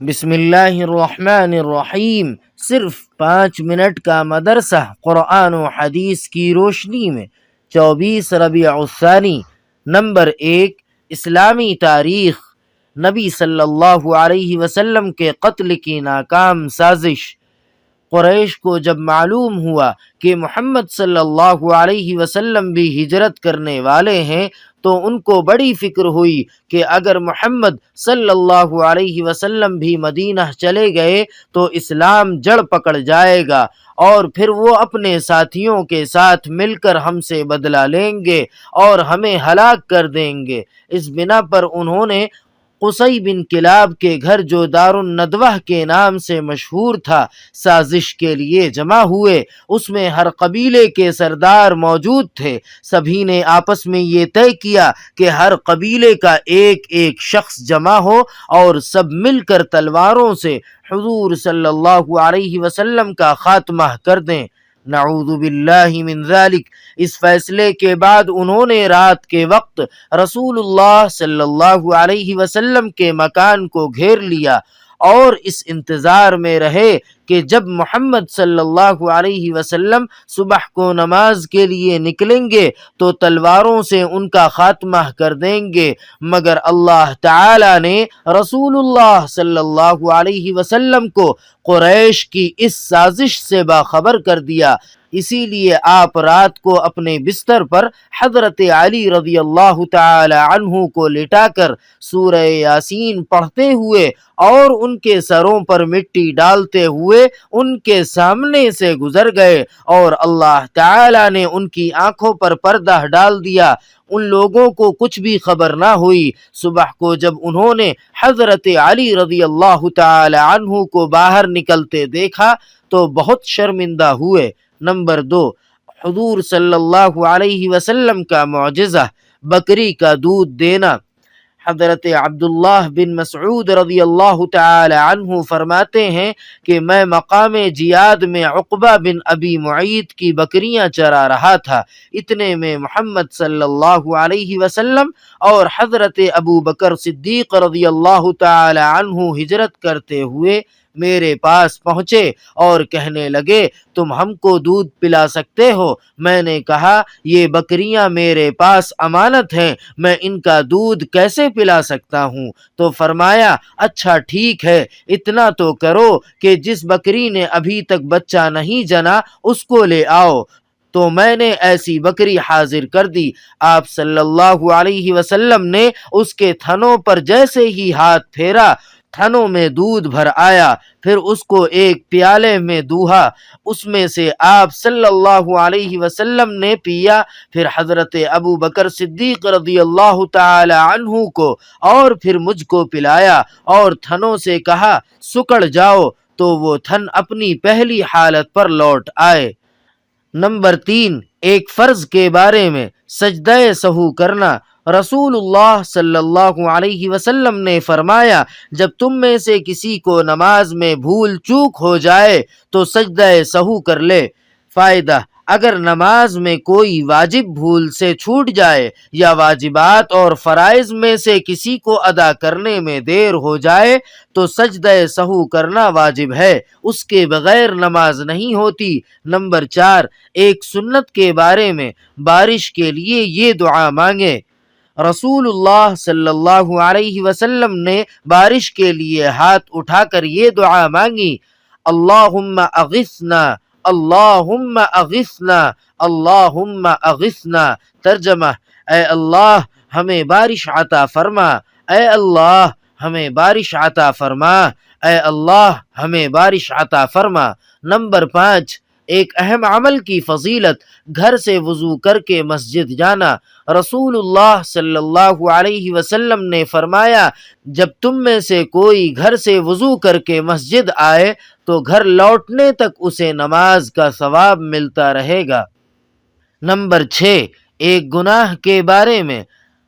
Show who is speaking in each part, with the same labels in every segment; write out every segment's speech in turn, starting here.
Speaker 1: بسم اللہ الرحمن الرحیم۔ صرف 5 منٹ کا مدرسہ قرآن و حدیث کی روشنی میں 24 ربیع الثانی۔ نمبر 1، اسلامی تاریخ۔ نبی صلی اللہ علیہ وسلم کے قتل کی ناکام سازش۔ قریش کو جب معلوم ہوا کہ محمد صلی اللہ علیہ وسلم بھی ہجرت کرنے والے ہیں تو ان کو بڑی فکر ہوئی کہ اگر محمد صلی اللہ علیہ وسلم بھی مدینہ چلے گئے تو اسلام جڑ پکڑ جائے گا اور پھر وہ اپنے ساتھیوں کے ساتھ مل کر ہم سے بدلہ لیں گے اور ہمیں ہلاک کر دیں گے۔ اس بنا پر انہوں نے قصی بن کلاب کے گھر، جو دار الندوہ کے نام سے مشہور تھا، سازش کے لیے جمع ہوئے۔ اس میں ہر قبیلے کے سردار موجود تھے۔ سبھی نے آپس میں یہ طے کیا کہ ہر قبیلے کا ایک ایک شخص جمع ہو اور سب مل کر تلواروں سے حضور صلی اللہ علیہ وسلم کا خاتمہ کر دیں۔ نعوذ باللہ من ذالک۔ اس فیصلے کے بعد انہوں نے رات کے وقت رسول اللہ صلی اللہ علیہ وسلم کے مکان کو گھیر لیا اور اس انتظار میں رہے کہ جب محمد صلی اللہ علیہ وسلم صبح کو نماز کے لیے نکلیں گے تو تلواروں سے ان کا خاتمہ کر دیں گے، مگر اللہ تعالی نے رسول اللہ صلی اللہ علیہ وسلم کو قریش کی اس سازش سے باخبر کر دیا۔ اسی لیے آپ رات کو اپنے بستر پر حضرت علی رضی اللہ تعالی عنہ کو لٹا کر سورہ یاسین پڑھتے ہوئے اور ان کے سروں پر مٹی ڈالتے ہوئے ان کے سامنے سے گزر گئے اور اللہ تعالی نے ان کی آنکھوں پر پردہ ڈال دیا۔ ان لوگوں کو کچھ بھی خبر نہ ہوئی۔ صبح کو جب انہوں نے حضرت علی رضی اللہ تعالی عنہ کو باہر نکلتے دیکھا تو بہت شرمندہ ہوئے۔ نمبر 2، حضور صلی اللہ علیہ وسلم کا معجزہ، بکری کا دودھ دینا۔ حضرت عبداللہ بن مسعود رضی اللہ تعالی عنہ فرماتے ہیں کہ میں مقام جیاد میں عقبہ بن ابی معیط کی بکریاں چرا رہا تھا۔ اتنے میں محمد صلی اللہ علیہ وسلم اور حضرت ابو بکر صدیق رضی اللہ تعالی عنہ ہجرت کرتے ہوئے میرے پاس پہنچے اور کہنے لگے، تم ہم کو دودھ پلا سکتے ہو؟ میں نے کہا، یہ بکریاں میرے پاس امانت ہیں، میں ان کا دودھ کیسے پلا سکتا ہوں؟ تو فرمایا، اچھا ٹھیک ہے، اتنا تو کرو کہ جس بکری نے ابھی تک بچہ نہیں جنا اس کو لے آؤ۔ تو میں نے ایسی بکری حاضر کر دی۔ آپ صلی اللہ علیہ وسلم نے اس کے تھنوں پر جیسے ہی ہاتھ پھیرا، تھنوں میں دودھ بھر آیا۔ پھر اس کو ایک پیالے میں دوہا، اس میں سے آپ صلی اللہ علیہ وسلم نے پیا۔ پھر حضرت ابو بکر صدیق رضی اللہ تعالی عنہ کو اور پھر مجھ کو پلایا اور تھنوں سے کہا، سکڑ جاؤ، تو وہ تھن اپنی پہلی حالت پر لوٹ آئے۔ نمبر 3، ایک فرض کے بارے میں، سجدہ سہو کرنا۔ رسول اللہ صلی اللہ علیہ وسلم نے فرمایا، جب تم میں سے کسی کو نماز میں بھول چوک ہو جائے تو سجدہ سہو کر لے۔ فائدہ، اگر نماز میں کوئی واجب بھول سے چھوٹ جائے یا واجبات اور فرائض میں سے کسی کو ادا کرنے میں دیر ہو جائے تو سجدہ سہو کرنا واجب ہے، اس کے بغیر نماز نہیں ہوتی۔ نمبر 4، ایک سنت کے بارے میں، بارش کے لیے یہ دعا مانگے۔ رسول اللہ صلی اللہ علیہ وسلم نے بارش کے لیے ہاتھ اٹھا کر یہ دعا مانگی، اللہم اغثنا، اللہم اغثنا، اللہم اغثنا۔ ترجمہ، اے اللہ ہمیں بارش عطا فرما، اے اللہ ہمیں بارش عطا فرما، اے اللہ ہمیں بارش عطا فرما۔ نمبر 5، ایک اہم عمل کی فضیلت، گھر سے وضو کر کے مسجد جانا۔ رسول اللہ صلی اللہ علیہ وسلم نے فرمایا، جب تم میں سے کوئی گھر سے وضو کر کے مسجد آئے تو گھر لوٹنے تک اسے نماز کا ثواب ملتا رہے گا۔ نمبر 6، ایک گناہ کے بارے میں،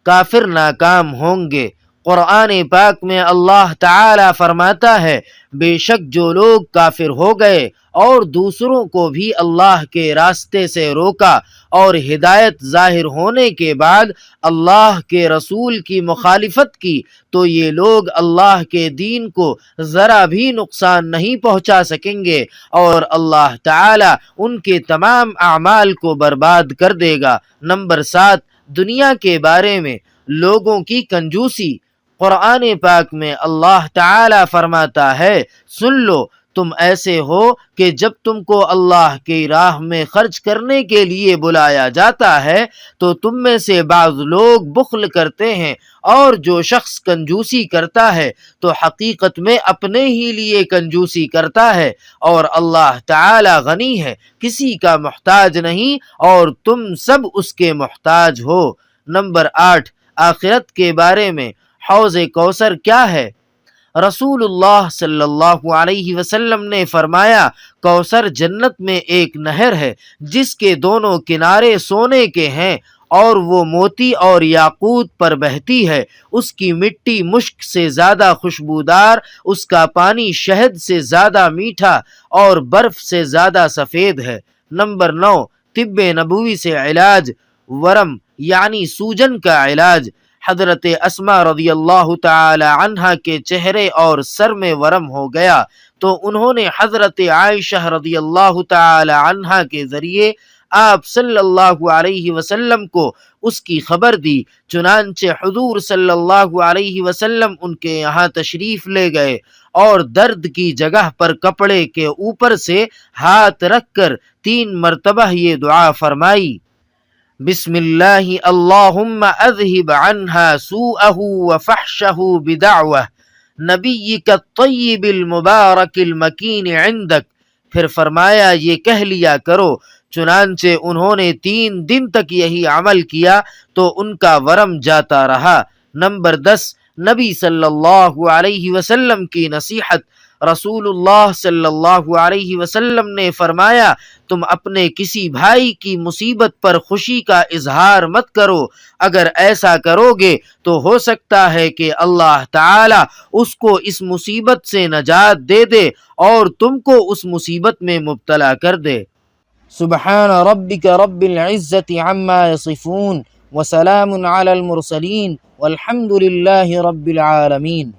Speaker 1: کافر ناکام ہوں گے۔ قرآن پاک میں اللہ تعالی فرماتا ہے، بے شک جو لوگ کافر ہو گئے اور دوسروں کو بھی اللہ کے راستے سے روکا، اور ہدایت ظاہر ہونے کے بعد اللہ کے رسول کی مخالفت کی، تو یہ لوگ اللہ کے دین کو ذرا بھی نقصان نہیں پہنچا سکیں گے، اور اللہ تعالی ان کے تمام اعمال کو برباد کر دے گا۔ نمبر 7، دنیا کے بارے میں لوگوں کی کنجوسی۔ قرآن پاک میں اللہ تعالی فرماتا ہے، سن لو، تم ایسے ہو کہ جب تم کو اللہ کی راہ میں خرچ کرنے کے لیے بلایا جاتا ہے تو تم میں سے بعض لوگ بخل کرتے ہیں، اور جو شخص کنجوسی کرتا ہے تو حقیقت میں اپنے ہی لیے کنجوسی کرتا ہے، اور اللہ تعالی غنی ہے، کسی کا محتاج نہیں، اور تم سب اس کے محتاج ہو۔ نمبر 8، آخرت کے بارے میں حوض کوثر کیا ہے؟ رسول اللہ صلی اللہ علیہ وسلم نے فرمایا، کوثر جنت میں ایک نہر ہے جس کے دونوں کنارے سونے کے ہیں، اور وہ موتی اور یاقوت پر بہتی ہے، اس کی مٹی مشک سے زیادہ خوشبودار، اس کا پانی شہد سے زیادہ میٹھا، اور برف سے زیادہ سفید ہے۔ نمبر 9، طب نبوی سے علاج، ورم یعنی سوجن کا علاج۔ حضرت اسماء رضی اللہ تعالی عنہا کے چہرے اور سر میں ورم ہو گیا، تو انہوں نے حضرت عائشہ رضی اللہ تعالی عنہا کے ذریعے آپ صلی اللہ علیہ وسلم کو اس کی خبر دی، چنانچہ حضور صلی اللہ علیہ وسلم ان کے یہاں تشریف لے گئے، اور درد کی جگہ پر کپڑے کے اوپر سے ہاتھ رکھ کر 3 مرتبہ یہ دعا فرمائی، بسم اللہ اللہم اذہب عنہا سوءہ وفحشہ بدعوہ نبیک الطیب المبارک المکین عندک۔ پھر فرمایا یہ کہہ لیا کرو۔ چنانچہ انہوں نے 3 دن تک یہی عمل کیا تو ان کا ورم جاتا رہا۔ نمبر 10، نبی صلی اللہ علیہ وسلم کی نصیحت۔ رسول اللہ صلی اللہ علیہ وسلم نے فرمایا، تم اپنے کسی بھائی کی مصیبت پر خوشی کا اظہار مت کرو، اگر ایسا کرو گے تو ہو سکتا ہے کہ اللہ تعالی اس کو اس مصیبت سے نجات دے دے اور تم کو اس مصیبت میں مبتلا کر دے۔ سبحان ربک رب العزت عما یصفون وسلام علی المرسلین والحمد للہ رب العالمین۔